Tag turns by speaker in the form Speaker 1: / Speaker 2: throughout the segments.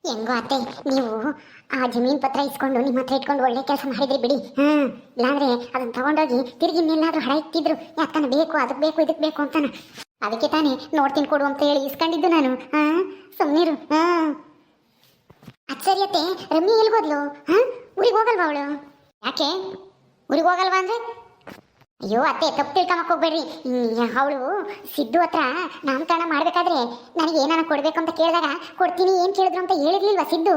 Speaker 1: ಹೆಂಗೋ ಅತ್ತೆ, ನೀವು ಆ ಜಮೀನ್ ಪತ್ರ ಇಸ್ಕೊಂಡು ನಿಮ್ಮ ಹತ್ರ ಇಟ್ಕೊಂಡು ಒಳ್ಳೆ ಕೆಲಸ ಮಾಡಿದ್ರಿ ಬಿಡಿ. ಇಲ್ಲಾಂದ್ರೆ ಅದನ್ನ ತಗೊಂಡೋಗಿ ತಿರುಗಿ ಇನ್ನೆಲ್ಲಾದ್ರೂ ಹಡ ಇಟ್ಟಿದ್ರು, ಯಾಕನ ಬೇಕು ಅದಕ್ಕೆ ಬೇಕು ಇದಕ್ಕೆ ಬೇಕು ಅಂತಾನ. ಅದಕ್ಕೆ ತಾನೇ ನೋಡ್ತೀನಿ ಕೊಡು ಅಂತ ಹೇಳಿ ಇಸ್ಕೊಂಡಿದ್ದು ನಾನು. ಸುಮ್ಮನಿರು. ಅಚ್ಚರಿಯತ್ತೆ, ರಮ್ಯ ಎಲ್ಗೋದ್ಲು? ಊರಿಗೆ ಹೋಗಲ್ವಾ ಅವಳು? ಯಾಕೆ ಊರಿಗೆ ಹೋಗಲ್ವಾ ಅಂದ್ರೆ? ಅಯ್ಯೋ ಅತ್ತೆ, ತಪ್ಪು ತಿಳ್ಕೊಂಬಕ್ ಹೋಗ್ಬೇಡ್ರಿ. ಅವಳು ಸಿದ್ದು ಹತ್ರ ನಾಮಕರಣ ಮಾಡ್ಬೇಕಾದ್ರೆ ನನಗೆ ಏನಾನ ಕೊಡ್ಬೇಕು ಅಂತ ಕೇಳಿದಾಗ ಕೊಡ್ತೀನಿ, ಏನ್ ಕೇಳಿದ್ರು ಅಂತ ಹೇಳಿರ್ಲಿಲ್ವಾ ಸಿದ್ದು?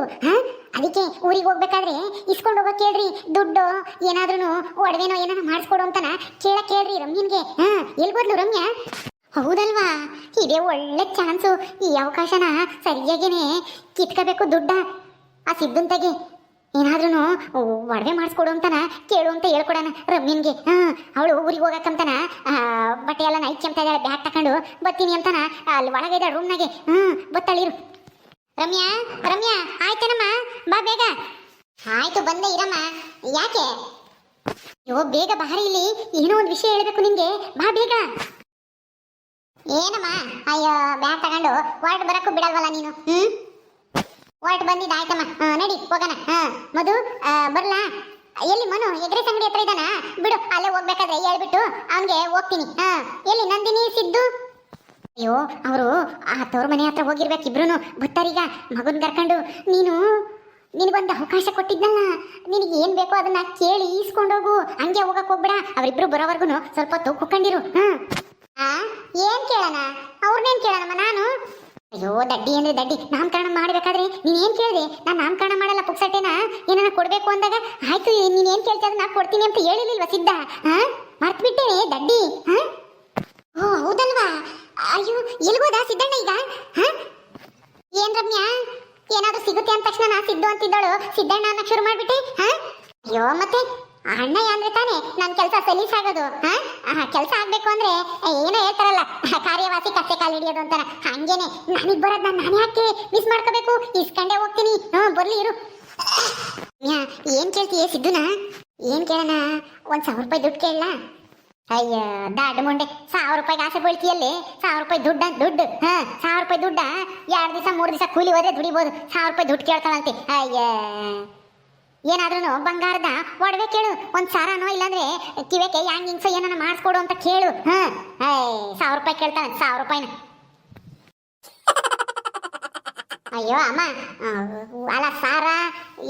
Speaker 1: ಅದಕ್ಕೆ ಊರಿಗೆ ಹೋಗ್ಬೇಕಾದ್ರೆ ಇಸ್ಕೊಂಡು ಹೋಗಕ್ ಕೇಳ್ರಿ, ದುಡ್ಡು ಏನಾದ್ರೂ ಒಡವೆನೋ ಏನಾನ ಮಾಡಿಸ್ಕೊಡು ಅಂತನ ಕೇಳ್ರಿ ರಮ್ಯನ್ಗೆ. ಎಲ್ಗೋದ್ಲು ರಮ್ಯ? ಹೌದಲ್ವಾ, ಇದೇ ಒಳ್ಳೆ ಚಾನ್ಸು. ಈ ಅವಕಾಶನ ಸರಿಯಾಗೇನೆ ಕಿತ್ಕೋಬೇಕು ದುಡ್ಡ. ಆ ಸಿದ್ದಂತಾಗೆ ಏನಾದ್ರೂ ಒಡವೆ ಮಾಡಿಸ್ಕೊಡು ಅಂತಾನ ಕೇಳು ಅಂತ ಹೇಳ್ಕೊಡೋಣ ರಮ್ಯನ್ಗೆ. ಅವಳು ಊರಿಗೆ ಹೋಗಕ್ಕಂತಾನ ಬಟ್ಟೆ ಎಲ್ಲ ನೈಟ್ ಕೆಮ್ತಾ ಇದ್ದಾಳೆ, ಬ್ಯಾಗ್ ತಕೊಂಡು ಬರ್ತೀನಿ ಅಂತಾನ ಅಲ್ಲಿ ಒಳಗೆ ರೂಮ್ನಾಗೆ. ಬತ್ತಳಿರು. ರಮ್ಯಾ ರಮ್ಯಾ, ಆಯ್ತೇನಮ್ಮ, ಬಾ ಬೇಗ. ಆಯ್ತು ಬಂದೆ ಇರಮ್ಮ. ಯಾಕೆ? ಅಯ್ಯೋ ಬೇಗ ಬಾರಿ, ಇಲ್ಲಿ ಏನೋ ಒಂದು ವಿಷಯ ಹೇಳ್ಬೇಕು ನಿಂಗೆ, ಬಾ ಬೇಗ. ಏನಮ್ಮ? ಅಯ್ಯೋ ಬ್ಯಾಗ್ ತಗೊಂಡು ಹೊರಟು ಬರಕ್ಕೂ ಬಿಡಲ್ವಲ್ಲ ನೀನು. ಹೊರಟು ಬಂದಿದ್ದಾಯ್ತಮ್ಮ, ನಡಿ ಹೋಗೋಣ. ಮಧು ಬರ್ಲಾ? ಎಲ್ಲಿ ಮನು ಎಗ್ರೆಸ್ ಅಂಗಡಿ ಹತ್ರ ಇದ್ದಾನ? ಬಿಡು, ಅಲ್ಲೇ ಹೋಗ್ಬೇಕಾದ್ರೆ ಹೇಳ್ಬಿಟ್ಟು ಅವನ್ಗೆ ಹೋಗ್ತೀನಿ. ಎಲ್ಲಿ ನಂದಿನಿ ಸಿದ್ದು? ಅಯ್ಯೋ ಅವರು ಆ ತವ್ರ ಮನೆ ಹತ್ರ ಹೋಗಿರ್ಬೇಕು ಇಬ್ರು. ಬರ್ತಾರೀಗ ಮಗನ್ ಕರ್ಕೊಂಡು. ನಿನಗೊಂದು ಅವಕಾಶ ಕೊಟ್ಟಿದ್ನಲ್ಲ, ನಿನಗೆ ಏನ್ ಬೇಕೋ ಅದನ್ನ ಕೇಳಿ ಈಸ್ಕೊಂಡೋಗು, ಹಂಗೆ ಹೋಗಕ್ ಹೋಗ್ಬೇಡ. ಅವರಿಬ್ರು ಬರೋವರ್ಗು ಸ್ವಲ್ಪ ಹೊತ್ತು ಕುಕ್ಕೊಂಡಿರು. ಏನ್ ಕೇಳೋಣ? ಅವ್ರನ್ನೇನ್ ಕೇಳೋಣಮ್ಮ ನಾನು? ಅಯ್ಯೋ ದಡ್ಡಿ ಅಂದ್ರೆ ದಡ್ಡಿ, ನಾಮಕರಣ ಮಾಡ್ಬೇಕಾದ್ರೆ ನೀನ್ ಏನ್ ಕೇಳಿದೆ? ನಾನು ನಾಮಕರಣ ಮಾಡಲ್ಲ, ಪುಕ್ಸಟ್ಟೆನ ಏನಾನ ಕೊಡ್ಬೇಕು ಅಂದಾಗ ಆಯ್ತು ನೀನ್ ಏನ್ ಕೇಳ್ತಾ ನಾ ಕೊಡ್ತೀನಿ ಅಂತ ಹೇಳಿರ್ಲಿಲ್ವಾ ಸಿದ್ಧ? ಮರ್ತ್ಬಿಟ್ಟೇನೆ ದಡ್ಡಿ. ಓ ಹೌದಲ್ವಾ? ಅಯ್ಯೋ ಎಲ್ಗೋದ ಸಿದ್ದಣ್ಣ ಈಗ? ಏನ್ ರಮ್ಯಾ, ಏನಾದ್ರೂ ಸಿಗುತ್ತೆ ಅಂದ ತಕ್ಷಣ ನಾ ಸಿದ್ದು ಅಂತಿದ್ದಳು, ಸಿದ್ದಣ್ಣ ಅನ್ನಕ್ ಶುರು ಮಾಡ್ಬಿಟ್ಟೆ. ಅಯ್ಯೋ ಮತ್ತೆ ಅಣ್ಣಯ್ಯ ಅಂದ್ರೆ ತಾನೇ ನನ್ ಕೆಲಸ ಸಲೀಸಾಗೋದು. ಕೆಲಸ ಆಗ್ಬೇಕು ಅಂದ್ರೆ ಏನೋ ಹೇಳ್ತಾರಲ್ಲ, ಕಾರ್ಯವಾಸಿ ಕತ್ತೆ ಕಾಲು ಹಿಡಿಯೋದು ಅಂತಾರ. ಹಂಗೇನೆ ನನಗ್ ಬರೋದ್ ನಾನು ಯಾಕೆ ಮಿಸ್ ಮಾಡ್ಕೋಬೇಕು? ಇಸ್ಕಂಡೆ ಹೋಗ್ತೀನಿ. ಬರ್ಲಿ ಇರು. ಏನ್ ಕೇಳ್ತೀಯ ಸಿದ್ದುನ? ಏನ್ ಕೇಳೋಣ? 1,000 ರೂಪಾಯಿ ದುಡ್ಡು ಕೇಳಲ್ಲ? ಅಯ್ಯ ದಾಡ್ ಮುಂಡೆ, 1,000 ರೂಪಾಯಿಗೆ ಆಸೆ ಬೀಳ್ತೀಯಲ್ಲಿ? 1,000 ರೂಪಾಯಿ ದುಡ್ಡು 1,000 ರೂಪಾಯಿ ದುಡ್ಡ 2 ದಿವಸ 3 ದಿವಸ ಕೂಲಿ ಹೋದ್ರೆ ದುಡಿಬೋದು. 1,000 ರೂಪಾಯಿ ದುಡ್ಡು ಕೇಳ್ತಾಳಂತೆ. ಅಯ್ಯ ಏನಾದ್ರೂ ಬಂಗಾರದ ಒಡವೆ ಕೇಳು, 1,000ನೋ ಇಲ್ಲಾಂದ್ರೆ ಕಿವೆಗೆ ಯಾಂಗಿಂಗ್ಸೋ ಏನಾನ ಮಾಡಿಸ್ಕೊಡು ಅಂತ ಕೇಳು. 1,000 ರೂಪಾಯಿ ಕೇಳ್ತಾನೆ, 1,000 ರೂಪಾಯಿನ. ಅಯ್ಯೋ ಅಮ್ಮ, ಅಲ್ಲ ಸಾರ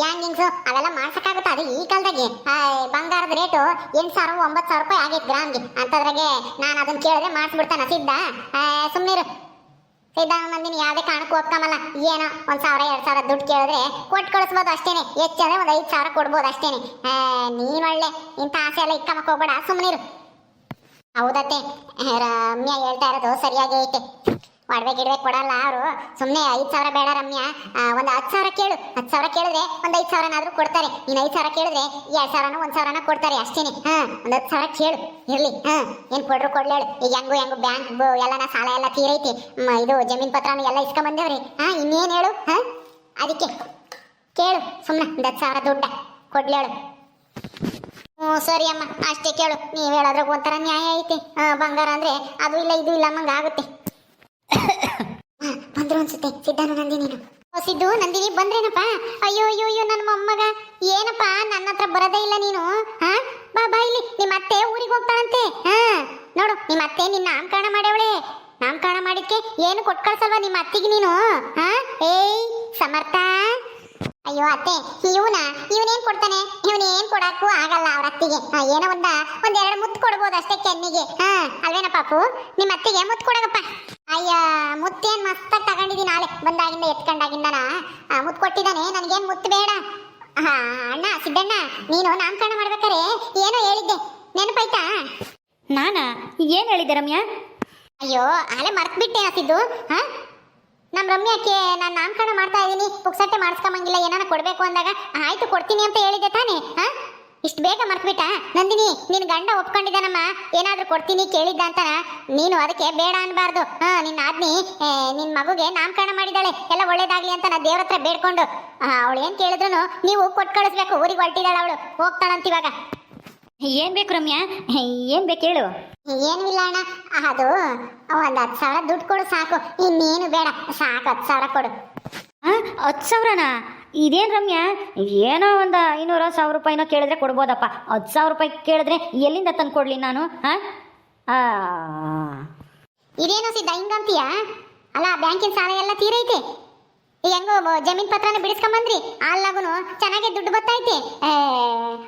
Speaker 1: ಯಾಂಗಿಂಗ್ಸು ಅವೆಲ್ಲ ಮಾಡ್ಸಕ್ಕಾಗುತ್ತೆ? ಅದು ಈ ಕಾಲದಾಗೆ ಬಂಗಾರದ ರೇಟು 8,000 9,000 ರೂಪಾಯಿ ಆಗೈತೆ ಗ್ರಾಮ್ಗೆ. ಅಂತದ್ರಾಗೆ ನಾನು ಅದನ್ನ ಕೇಳಿದ್ರೆ ಮಾಡಿಸ್ಬಿಡ್ತಾನ ಸಿದ್ಧ? ಸುಮ್ಮನಿರು ಸಿದ್ಧಾಂತ. ನಂದಿನಿ ಯಾವುದೇ ಕಾರಣಕ್ಕೂ ಒಪ್ಕೊಂಬಲ್ಲ. ಏನೋ 1,000 2,000 ದುಡ್ಡು ಕೇಳಿದ್ರೆ ಕೊಟ್ಟು ಕಳಿಸ್ಬೋದು ಅಷ್ಟೇನೆ, ಹೆಚ್ಚಂದ್ರೆ ಒಂದು 5,000 ಕೊಡ್ಬೋದು ಅಷ್ಟೇನೆ. ನೀನ್ ಒಳ್ಳೆ ಇಂಥ ಆಸೆ ಎಲ್ಲ ಇಕ್ಕಮಕ್ ಹೋಗ್ಬೇಡ, ಸುಮ್ಮನಿರು. ಹೌದತ್ತೆ, ರಮ್ಯಾ ಹೇಳ್ತಾ ಇರೋದು ಸರಿಯಾಗಿ ಐತೆ. ಒಡವೆ ಗಿಡವೆ ಕೊಡಲ್ಲ ಅವರು. ಸುಮ್ಮನೆ 5,000 ಬೇಡ ರಮ್ಯಾ, ಒಂದು 10,000 ಕೇಳು. 10,000 ಕೇಳಿದ್ರೆ ಒಂದು 5,000ನಾದ್ರೂ ಕೊಡ್ತಾರೆ. ನೀನು 5,000 ಕೇಳಿದ್ರೆ 2,000ನೋ 1,000ನೋ ಕೊಡ್ತಾರೆ ಅಷ್ಟೇನೆ. ಒಂದು 10,000 ಕೇಳು ಇರ್ಲಿ. ಏನ್ ಕೊಡ್ರು ಕೊಡ್ಲೇಳು. ಈಗ ಹೆಂಗು ಬ್ಯಾಂಕ್ ಎಲ್ಲನ ಸಾಲ ಎಲ್ಲ ತೀರೈತಿ, ಇದು ಜಮೀನ್ ಪತ್ರನು ಎಲ್ಲ ಇಸ್ಕೊಂಬಂದೇವ್ರಿ. ಇನ್ನೇನು ಹೇಳು? ಅದಕ್ಕೆ ಕೇಳು ಸುಮ್ಮನೆ, ಒಂದು 10,000 ದುಡ್ಡ ಕೊಡ್ಲೇಳು. ಸರಿ ಅಮ್ಮ, ಅಷ್ಟೇ ಕೇಳು. ನೀವು ಹೇಳೋದ್ರಾಗ ಒಂಥರ ನ್ಯಾಯ ಐತೆ. ಬಂಗಾರ ಅಂದ್ರೆ ಅದು ಇಲ್ಲ ಇದು ಇಲ್ಲ ಅಮ್ಮಂಗ ಆಗುತ್ತೆ. ಬಂದ್ರು ಅನ್ಸುತ್ತೆ ಸಿದ್ಧಾನು ನಂದಿನಿ. ಸಿದ್ದು ನಂದಿನಿ ಬಂದ್ರೇನಪ್ಪ? ಅಯ್ಯೋ ಅಯ್ಯೋ ಅಯ್ಯೋ ನನ್ನ ಮೊಮ್ಮಗ, ಏನಪ್ಪ ನನ್ನ ಹತ್ರ ಬರೋದೇ ಇಲ್ಲ ನೀನು? ಬಾ ಇಲ್ಲಿ. ನಿಮ್ಮ ಅತ್ತೆ ಊರಿಗೆ ಹೋಗ್ತಾಳಂತೆ. ನೋಡು, ನಿಮ್ಮ ಅತ್ತೆ ನಿನ್ನ ನಾಮಕರಣ ಮಾಡ್ಯವಳೆ. ನಾಮಕರಣ ಮಾಡಿದ್ಕೆ ಏನು ಕೊಟ್ಟು ಕಳ್ಸಲ್ವಾ ನಿಮ್ಮ ಅತ್ತಿಗೆ ನೀನು? ಏಯ್ ಸಮರ್ಥ. ಅಯ್ಯೋ ಅತ್ತೆ, ಇವನೇನ್ ಕೊಡ್ತಾನೆ? ಇವನೇನ್ ಕೊಡಕ್ಕೂ ಆಗಲ್ಲ ಅವ್ರ ಅತ್ತಿಗೆ. ಏನೋ ಒಂದೆರಡು ಮುತ್ತು ಕೊಡ್ಬೋದು ಅಷ್ಟೇ ಕೆನ್ನಿಗೆ. ಅಲ್ವೇನ ಪಾಪು? ನಿಮ್ಮ ಅತ್ತಿಗೆ ಮುತ್ತು ಕೊಡಗಪ್ಪ. ಅಯ್ಯ ಮುತ್ತೇನ್ ಮಸ್ತಾಗಿ ತಗೊಂಡಿದ್ದೀನಿ, ನಾಳೆ ಬಂದಾಗಿಂದ ಎತ್ಕೊಂಡಾಗಿಂದನ ಮುತ್ತು ಕೊಟ್ಟಿದ್ದಾನೆ. ನನಗೇನ್ ಮುತ್ತು ಬೇಡ. ಅಣ್ಣ ಸಿದ್ದಣ್ಣ, ನೀನು ನಾಮಕರಣ ಮಾಡ್ಬೇಕಾರೆ ಏನೋ ಹೇಳಿದ್ದೆ, ನೆನಪಾಯ್ತಾ?
Speaker 2: ನಾನಾ? ಏನ್ ಹೇಳಿದ್ದೆ ರಮ್ಯಾ?
Speaker 1: ಅಯ್ಯೋ ಅಲೆ ಮರ್ತ್ಬಿಟ್ಟೆ ಸಿದ್ದು. ನಮ್ಮ ರಮ್ಯಾಕ್ಕೆ ನಾನು ನಾಮಕರಣ ಮಾಡ್ತಾ ಇದ್ದೀನಿ, ಪುಕ್ಸಟ್ಟೆ ಮಾಡಿಸ್ಕೊಂಬಂಗಿಲ್ಲ, ಏನಾನ ಕೊಡಬೇಕು ಅಂದಾಗ ಆಯ್ತು ಕೊಡ್ತೀನಿ ಅಂತ ಹೇಳಿದ್ದೆ ತಾನೇ? ಇಷ್ಟು ಬೇಗ ಮರ್ತ್ಬಿಟ್ಟ? ನಂದಿನಿ, ನಿನ್ನ ಗಂಡ ಒಪ್ಕೊಂಡಿದ್ದಾನಮ್ಮ, ಏನಾದರೂ ಕೊಡ್ತೀನಿ ಕೇಳಿದ್ದ ಅಂತಾನ. ನೀನು ಅದಕ್ಕೆ ಬೇಡ ಅನ್ಬಾರ್ದು. ನಿನ್ನ ಆದ್ನಿ ನಿನ್ನ ಮಗುಗೆ ನಾಮಕರಣ ಮಾಡಿದಾಳೆ, ಎಲ್ಲ ಒಳ್ಳೇದಾಗ್ಲಿ ಅಂತ ನಾ ದೇವ್ರ ಹತ್ರ ಬೇಡ್ಕೊಂಡು. ಅವಳು ಏನು ಕೇಳಿದ್ರು ನೀವು ಕೊಟ್ಟು ಕಳಿಸ್ಬೇಕು. ಊರಿಗೆ ಹೊರಟಿದ್ದಾಳೆ ಅವಳು, ಹೋಗ್ತಾಳಂತಿವಾಗ.
Speaker 2: ಏನ್ ಬೇಕು ರಮ್ಯಾ? ಏನ್ ಬೇಕು ಹೇಳು.
Speaker 1: ಏನು ಇಲ್ಲ ಅಣ್ಣ, ಅದು ಒಂದು 10,000 ದುಡ್ಡು ಕೊಡು ಸಾಕು, ಇನ್ನೇನು ಬೇಡ, ಸಾಕು 10,000 ಕೊಡು.
Speaker 2: ಹಾಂ 10,000ನಾ? ಇದೇನು ರಮ್ಯಾ, ಏನೋ ಒಂದು 500-1,000 ರೂಪಾಯಿನೋ ಕೇಳಿದ್ರೆ ಕೊಡ್ಬೋದಪ್ಪ. 10,000 ರೂಪಾಯಿ ಕೇಳಿದ್ರೆ ಎಲ್ಲಿಂದ ತಂದು ಕೊಡಲಿ ನಾನು? ಹಾಂ
Speaker 1: ಇದೇನು ಸಿದ್ಧ ಹಿಂಗಂತೀಯ? ಅಲ್ಲ ಬ್ಯಾಂಕಿನ ಸಾಲ ಎಲ್ಲ ತೀರೈತೆ, ಹೆಂಗೋ ಜಮೀನ್ ಪತ್ರನ ಬಿಡಿಸ್ಕೊಂಬಂದ್ರಿ, ಅಲ್ಲಾಗುನು ಚೆನ್ನಾಗೆ ದುಡ್ಡು ಬರ್ತೈತೆ.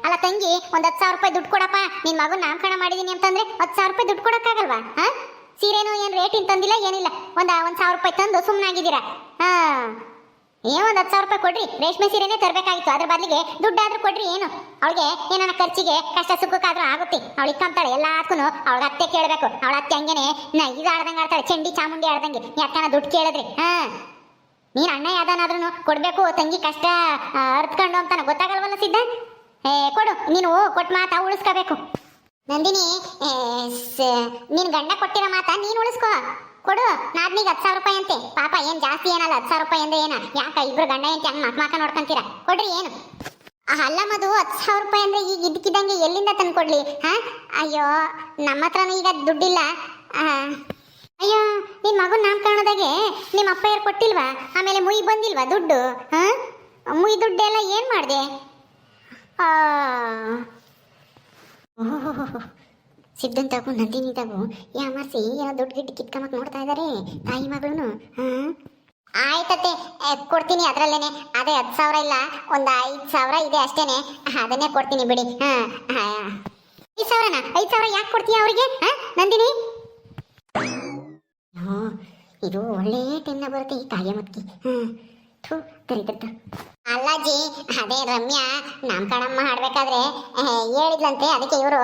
Speaker 1: ಅಲ್ಲ ತಂಗಿ, ಒಂದು 10,000 ರೂಪಾಯಿ ದುಡ್ಡು ಕೊಡಪ್ಪ, ನಿನ್ ಮಗನ ನಾಮಕರಣ ಮಾಡಿದೀನಿ ಅಂತಂದ್ರೆ 10,000 ರೂಪಾಯಿ ದುಡ್ಡು ಕೊಡಕ್ಕಾಗಲ್ವಾ? ಹಾ, ಸೀರೆನೂ ಏನು ರೇಟಿನ ತಂದಿಲ್ಲ ಏನಿಲ್ಲ, ಒಂದು 1,000 ರೂಪಾಯಿ ತಂದು ಸುಮ್ಮನಾಗಿದ್ದೀರಾ. ಹಾ, ಏನೋ ಒಂದು 10,000 ರೂಪಾಯಿ ಕೊಡ್ರಿ, ರೇಷ್ಮೆ ಸೀರೆನೇ ತರಬೇಕಾಗಿತ್ತು, ಅದ್ರ ಬದಲಿಗೆ ದುಡ್ಡಾದ್ರೂ ಕೊಡ್ರಿ. ಏನು ಅವಳಿಗೆ ಏನಾನ ಖರ್ಚಿಗೆ ಕಷ್ಟ ಸುಖಕ್ಕಾದ್ರೂ ಆಗುತ್ತೆ. ಅವಳಿಗೆ ಕಂತಾಳೆ ಎಲ್ಲಾದ್ಕೂ, ಅವಳಿಗೆ ಅತ್ತೆ ಕೇಳಬೇಕು. ಅವಳ ಅತ್ತೆ ಹಂಗೇನೆ ಇದು ಆಡ್ದಂಗೆ ಆಡ್ತಾಳೆ, ಚಂಡಿ ಚಾಮುಂಡಿ ಆಡ್ದಂಗೆ. ಯಾಕನ ದುಡ್ಡು ಕೇಳಿದ್ರಿ, ಹಾ ನೀನು ಅಣ್ಣ ಯಾವ್ದಾನಾದ್ರೂ ಕೊಡಬೇಕು, ತಂಗಿ ಕಷ್ಟ ಅರ್ತ್ಕೊಂಡು ಅಂತಾನೆ ಗೊತ್ತಾಗಲ್ವಲ್ಲ ಸಿದ್ಧ? ಕೊಡು, ನೀನು ಕೊಟ್ಟು ಮಾತಾ ಉಳಿಸ್ಕೋಬೇಕು. ನಂದಿನಿ, ನೀನು ಗಂಡ ಕೊಟ್ಟಿರೋ ಮಾತಾ ನೀನು ಉಳಿಸ್ಕೋ, ಕೊಡು. ನಾದ್ನಿಗೆ 10,000 ರೂಪಾಯಿ ಅಂತೆ, ಪಾಪ ಏನು ಜಾಸ್ತಿ ಏನಲ್ಲ, 10,000 ರೂಪಾಯಿ ಅಂದ್ರೆ ಏನ? ಯಾಕ ಇಬ್ರು ಗಂಡ ಎಂತಿ ಹಂಗೆ ಮಾಕ ನೋಡ್ಕೊಂತೀರಾ? ಕೊಡ್ರಿ. ಏನು ಅಲ್ಲ ಮಧು, 10,000 ರೂಪಾಯಿ ಅಂದ್ರೆ ಈಗ ಇದ್ದಕ್ಕಿದ್ದಂಗೆ ಎಲ್ಲಿಂದ ತಂದು ಕೊಡ್ಲಿ? ಹಾ, ಅಯ್ಯೋ ನಮ್ಮ ಹತ್ರನೂ ಈಗ ದುಡ್ಡಿಲ್ಲ. ಅಯ್ಯೋ, ನಿನ್ ಮಗನ ನಾಮಕರಣದಾಗೆ ನಿಮ್ಮ ಅಪ್ಪ ಯಾರು ಕೊಟ್ಟಿಲ್ವಾ? ಆಮೇಲೆ ಮುಯಿ ಬಂದಿಲ್ವಾ ದುಡ್ಡು? ಹಾ, ಮುಯಿ ದುಡ್ಡೆಲ್ಲ ಏನ್ ಮಾಡಿದೆ? ಸಿದ್ಧಂತಾಗು ನಂದಿನಿದಾಗು ಯಾಮರ್ಸಿ ಏನೋ ದುಡ್ಡು ಗಿಡ್ಡು ಕಿತ್ಕೊಂಬಕ್ ನೋಡ್ತಾ ಇದಾರೆ ತಾಯಿ ಮಗಳು. ಆಯ್ತತೆ, ಕೊಡ್ತೀನಿ ಅದ್ರಲ್ಲೇನೆ. ಅದೇ 10,000 ಇಲ್ಲ, ಒಂದು 5,000 ಇದೆ ಅಷ್ಟೇನೆ, ಅದನ್ನೇ ಕೊಡ್ತೀನಿ ಬಿಡಿ. 5,000ನಾ? 5,000 ಯಾಕೆ ಕೊಡ್ತೀಯ ಅವ್ರಿಗೆ ನಂದಿನಿ? ಇದು ಒಳ್ಳೆ ಟೆನ್ನ ಬರುತ್ತೆ ಈ ಕಾಯ ಮತ್ಕಿ. ಕರಿತದ್ದು ಅಲ್ಲಾಜಿ, ಅದೇ ರಮ್ಯಾ ನಾಮಕರಣ ಮಾಡ್ಬೇಕಾದ್ರೆ ಹೇಳಿದ್ಲಂತೆ, ಅದಕ್ಕೆ ಇವರು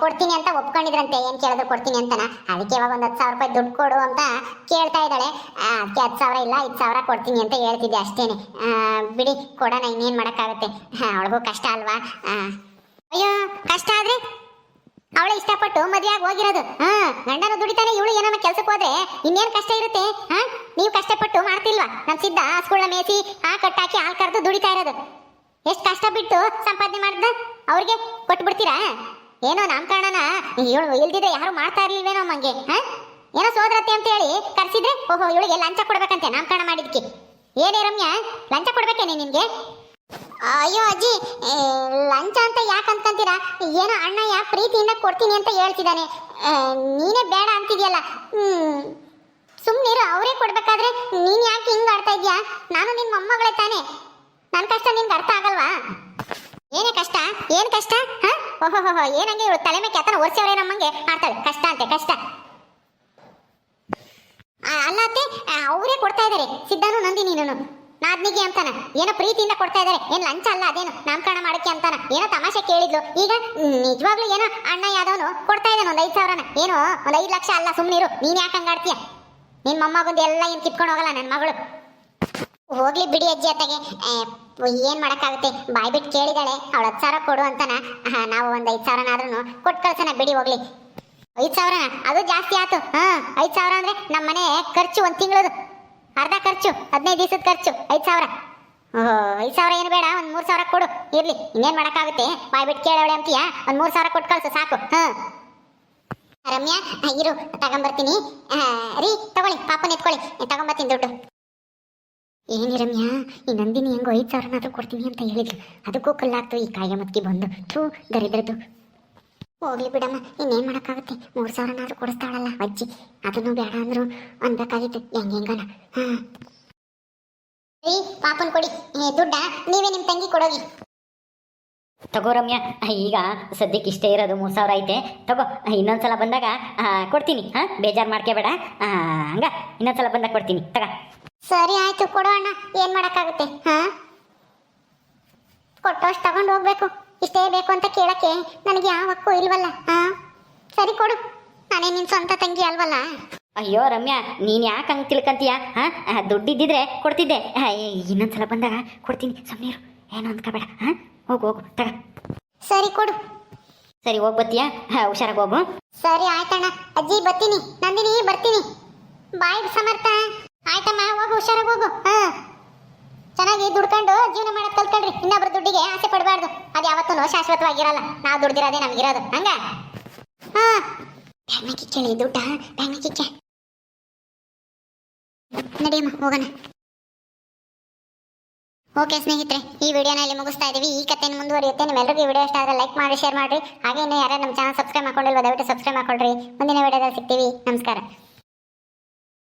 Speaker 1: ಕೊಡ್ತೀನಿ ಅಂತ ಒಪ್ಕೊಂಡಿದ್ರಂತೆ. ಏನ್ ಕೇಳಿದ್ರು ಕೊಡ್ತೀನಿ ಅಂತನ, ಅದಕ್ಕೆ ಇವಾಗ ಒಂದು 10,000 ರೂಪಾಯಿ ದುಡ್ಡು ಕೊಡು ಅಂತ ಕೇಳ್ತಾ ಇದ್ದಾಳೆ. ಅದಕ್ಕೆ 10,000 ಇಲ್ಲ 5,000 ಕೊಡ್ತೀನಿ ಅಂತ ಹೇಳ್ತಿದ್ದೆ ಅಷ್ಟೇನೆ. ಬಿಡಿ, ಕೊಡೋಣ, ಇನ್ನೇನ್ ಮಾಡಕ್ಕಾಗುತ್ತೆ, ಅವಳಿಗೂ ಕಷ್ಟ ಅಲ್ವಾ? ಅಯ್ಯೋ, ಕಷ್ಟ ಆದ್ರೆ ಅವಳೆ ಇಷ್ಟಪಟ್ಟು ಮದುವೆಯಾಗಿ ಹೋಗಿರೋದು. ಗಂಡನು ದುಡಿತಾನೆ, ಇವಳು ಏನಾನ ಕೆಲ್ಸಕ್ಕೆ ಹೋದ್ರೆ ಇನ್ನೇನು ಕಷ್ಟ ಇರುತ್ತೆ? ನೀವು ಕಷ್ಟಪಟ್ಟು ಮಾಡ್ತಿಲ್ವಾ? ನಮ್ ಸಿದ್ಧ ಹಸುಗಳನ್ನ ಮೇಸಿ ಕಟ್ಟಾಕಿ ಹಾಲು ಕರೆದು ದುಡಿತಾ ಇರೋದು. ಎಷ್ಟು ಕಷ್ಟ ಬಿಟ್ಟು ಸಂಪಾದನೆ ಮಾಡ್ದ ಅವ್ರಿಗೆ ಕೊಟ್ಬಿಡ್ತೀರಾ? ಏನೋ ನಾಮಕರಣನ ಇವಳು ಇಲ್ದಿದ್ರೆ ಯಾರು ಮಾಡ್ತಾ ಇರ್ಲಿಲ್ವೇನೋ ಮಂಗೆ. ಏನೋ ಸೋದರತ್ತೆ ಅಂತ ಹೇಳಿ ಕರ್ಸಿದ್ರೆ, ಓಹೋ ಇವಳಿಗೆ ಲಂಚ ಕೊಡ್ಬೇಕಂತೆ ನಾಮಕರಣ ಮಾಡಿದ್ಕೆ. ಏನೇ ರಮ್ಯಾ, ಲಂಚ ಕೊಡ್ಬೇಕೇನೆ ನಿನ್ಗೆ? ಅಯ್ಯೋ ಅಜ್ಜಿ, ಲಂಚ ಅಂತ ಯಾಕೆ ಅನ್ಕೊಂತೀರಾ? ಏನೋ ಅಣ್ಣ ಯಾಕೆ ಪ್ರೀತಿಯಿಂದ ಕೊಡ್ತೀನಿ ಅಂತ ಹೇಳ್ತಿದ್ದಾನೆ, ನೀನೇ ಬೇಡ ಅಂತಿದ್ಯಲ್ಲ. ಸುಮ್ಮನಿರು, ಅವರೇ ಕೊಡ್ಬೇಕಾದ್ರೆ ನೀನ್ ಯಾಕೆ ಹಿಂಗ್ ಆಡ್ತಾ ಇದ್ಯಾ? ನಾನು ನಿನ್ ಮೊಮ್ಮಗಳೇ ತಾನೆ, ನನ್ನ ಕಷ್ಟ ನಿನ್ಗೆ ಅರ್ಥ ಆಗಲ್ವಾ? ಏನೇ ಕಷ್ಟ? ಏನ್ ಕಷ್ಟ? ಓಹೋ, ಏನಂಗೆ ಇವಳು ತಲೆ ಮೇಲೆ ಕೆತ್ತನ ಒರ್ಸವ್ರೆ ನಮ್ಮಂಗೆ ಆಡ್ತಾಳೆ. ಕಷ್ಟ ಅಂತೆ ಕಷ್ಟ. ಅಲ್ಲ ಅತ್ತೆ, ಅವರೇ ಕೊಡ್ತಾ ಇದಾರೆ, ಸಿದ್ಧಾನು ನಂದಿನಿನು ನಾದ್ನಿಗೆ ಅಂತಾನ. ಏನೋ ಪ್ರೀತಿಯಿಂದ ಕೊಡ್ತಾ ಇದಾರೆ, ಏನ್ ಲಂಚ ಅಲ್ಲ, ಅದೇನು ನಾಮಕರಣ ಮಾಡಕ್ಕೆ ಅಂತಾನ. ಏನೋ ತಮಾಷೆ ಕೇಳಿದ್ಲು. ಈಗ ನಿಜವಾಗ್ಲೂ ಏನೋ ಅಣ್ಣ ಯಾವ್ದವನು ಕೊಡ್ತಾ ಇದ್ದಾನೆ ಒಂದು 5,000ನ. ಏನೋ ಒಂದು 5 ಲಕ್ಷ ಅಲ್ಲ, ಸುಮ್ಮನಿರು. ನೀನ್ ಯಾಕೆ ಹಂಗಾಡ್ತೀಯ? ನಿನ್ ಮೊಮ್ಮಗೊಂದು ಎಲ್ಲ ಏನ್ ಕಿತ್ಕೊಂಡು ಹೋಗಲ್ಲ ನನ್ನ ಮಗಳು. ಹೋಗ್ಲಿ ಬಿಡಿ ಅಜ್ಜಿ ಅತ್ತಗೆ, ಏನ್ ಮಾಡಕ್ಕಾಗುತ್ತೆ? ಬಾಯ್ ಬಿಟ್ಟು ಕೇಳಿದಾಳೆ, ಅವಳು 10,000 ಕೊಡು ಅಂತಾನ. ನಾವು ಒಂದು 5,000ನಾದ್ರೂ ಕೊಟ್ಟು ಕಳ್ಸೋಣ ಬಿಡಿ. ಹೋಗ್ಲಿ, 5,000ನಾ? ಅದು ಜಾಸ್ತಿ ಆಯ್ತು. 5,000 ಅಂದ್ರೆ ನಮ್ಮ ಮನೆ ಖರ್ಚು ಒಂದು ತಿಂಗಳದು ಅರ್ಧ ಖರ್ಚು, 15 ದಿವಸದ ಖರ್ಚು 5,000. 5,000 ಏನು ಬೇಡ, ಒಂದು 3,000 ಕೊಡು. ಇರ್ಲಿ, ಇನ್ನೇನ್ ಮಾಡಕ್ಕಾಗುತ್ತೆ? ಬಾಯ್ ಬಿಟ್ಟು ಕೇಳವಳೆ ಅಂತೀಯ, ಒಂದು 3,000 ಕೊಟ್ಟು ಕಳ್ಸು ಸಾಕು. ರಮ್ಯಾ, ಇರು ತಗೊಂಬರ್ತೀನಿ. ರೀ ತಗೊಳ್ಳಿ, ಪಾಪನ ಎತ್ಕೊಳ್ಳಿ, ತಗೊಂಬರ್ತೀನಿ ದುಡ್ಡು. ಏನಿ ರಮ್ಯಾ, ಈ ನಂದಿನಿ ಹೆಂಗೋ 5,000ನಾದ್ರೂ ಕೊಡ್ತೀನಿ ಅಂತ ಹೇಳಿದ್ಲು, ಅದಕ್ಕೂ ಕಲ್ಲಾಗ್ತು ಈ ಕಾಯ ಮತ್ಕಿ ಬಂದು. ದರಿದ್ರದ್ದು. ಹೋಗ್ಲಿ ಬಿಡಮ್ಮ, ಇನ್ನೇನ್ ಮಾಡಕ್ಕಾಗುತ್ತೆ? 3,000ನಾದ್ರೂ ಕೊಡಿಸ್ತಾಳಲ್ಲ ಅಜ್ಜಿ, ಅದನ್ನು ಬೇಡ ಅಂದ್ರು ಅನ್ಬೇಕಾಗಿತ್ತು. ಹೆಂಗನ. ರೀ ಪಾಪನ್ ಕೊಡಿ ದುಡ್ಡ, ನೀವೇ ನಿಮ್ ತಂಗಿ ಕೊಡೋಗಿ.
Speaker 2: ತಗೋ ರಮ್ಯಾ, ಈಗ ಸದ್ಯಕ್ಕೆ ಇಷ್ಟೇ ಇರೋದು, 3,000 ಐತೆ. ತಗೋ, ಇನ್ನೊಂದ್ಸಲ ಬಂದಾಗ ಕೊಡ್ತೀನಿ. ಬೇಜಾರು ಮಾಡ್ಕೋಬೇಡ. ಹಂಗ ಇನ್ನೊಂದ್ಸಲ ಬಂದಾಗ ಕೊಡ್ತೀನಿ, ತಗ.
Speaker 1: ಸರಿ ಆಯ್ತು, ಕೊಡೋ ಅಣ್ಣ, ಏನ್ ಮಾಡಕ್ಕಾಗುತ್ತೆ? ಕೊಟ್ಟೋಷ್ಟು ತಗೊಂಡು ಹೋಗ್ಬೇಕು. ಇಷ್ಟೇ ಬೇಕು ಅಂತ ಕೇಳಕ್ಕೆ ನನಗೆ ಯಾವ ಹಕ್ಕು ಇಲ್ವಲ್ಲ. ಸರಿ ಕೊಡು, ನಾನೇ ನಿನ್ ಸ್ವಂತ ತಂಗಿ ಅಲ್ವಲ್ಲ.
Speaker 2: ಅಯ್ಯೋ ರಮ್ಯಾ, ನೀನು ಯಾಕೆ ಹಂಗೆ ತಿಳ್ಕೊಂತೀಯ? ದುಡ್ಡಿದ್ದಿದ್ರೆ ಕೊಡ್ತಿದ್ದೆ, ಇನ್ನೊಂದ್ಸಲ ಬಂದಾಗ ಕೊಡ್ತೀನಿ, ಸುಮ್ಮನೆ ಏನು ಅಂದ್ಕೋಬೇಡ. ಹೋಗು ತಗ.
Speaker 1: ಸರಿ ಕೊಡು.
Speaker 2: ಸರಿ ಹೋಗಿ ಬತ್ತೀಯಾ? ಹುಷಾರಾಗಿ ಹೋಗು.
Speaker 1: ಸರಿ ಆಯ್ತಣ್ಣ. ಅಜ್ಜಿ ಬರ್ತೀನಿ. ನಂದಿನಿ ಬರ್ತೀನಿ. ಬಾಯ್ ಸಮರ್ಥ. ಆಯ್ತಮ್ಮ, ಹೋಗು, ಹುಷಾರಾಗಿ ಹೋಗು. ಚೆನ್ನಾಗಿ ದುಡ್ಕೊಂಡು ಜೀವನ ಮಾಡೋದು ಕಲ್ತ್ಕೊಳ್ರಿ. ಇನ್ನೊಬ್ರ ದುಡ್ಡಿಗೆ ಆಸೆ ಪಡಬಾರ್ದು, ಅದು ಯಾವತ್ತೂ ಶಾಶ್ವತವಾಗಿರಲ್ಲ. ನಾವು ದುಡ್ದಿರೋದೇ ನಮ್ಗಿರೋದು. ಹಂಗ ಬ್ಯಾಂಕ್ ಕಿಚ್ಚಳಿ ದುಡ್ಡ, ಬ್ಯಾಂಕ್ ಕಿಚ್ಚ. ನಡಿಯಮ್ಮ ಹೋಗೋಣ. ಓಕೆ ಸ್ನೇಹಿತರೆ, ಈ ವಿಡಿಯೋನ ಇಲ್ಲಿ ಮುಗಿಸ್ತಾ ಇದೀವಿ. ಈ ಕಥೆಯನ್ನು ಮುಂದುವರಿಯುತ್ತೆ. ನಿಮ್ಮೆಲ್ಲರಿಗೂ ಈ ವಿಡಿಯೋ ಇಷ್ಟ ಆದರೆ ಲೈಕ್ ಮಾಡಿ, ಶೇರ್ ಮಾಡಿ. ಹಾಗೆ ಇನ್ನು ಯಾರು ನಮ್ಮ ಚಾನಲ್ ಸಬ್ಸ್ಕ್ರೈಬ್ ಮಾಡ್ಕೊಂಡಿಲ್ವ ದಯವಿಟ್ಟು ಸಬ್ಸ್ಕ್ರೈಬ್ ಮಾಡ್ಕೊಳ್ರಿ. ಮುಂದಿನ ವಿಡಿಯೋದಲ್ಲಿ ಸಿಗ್ತೀವಿ. ನಮಸ್ಕಾರ.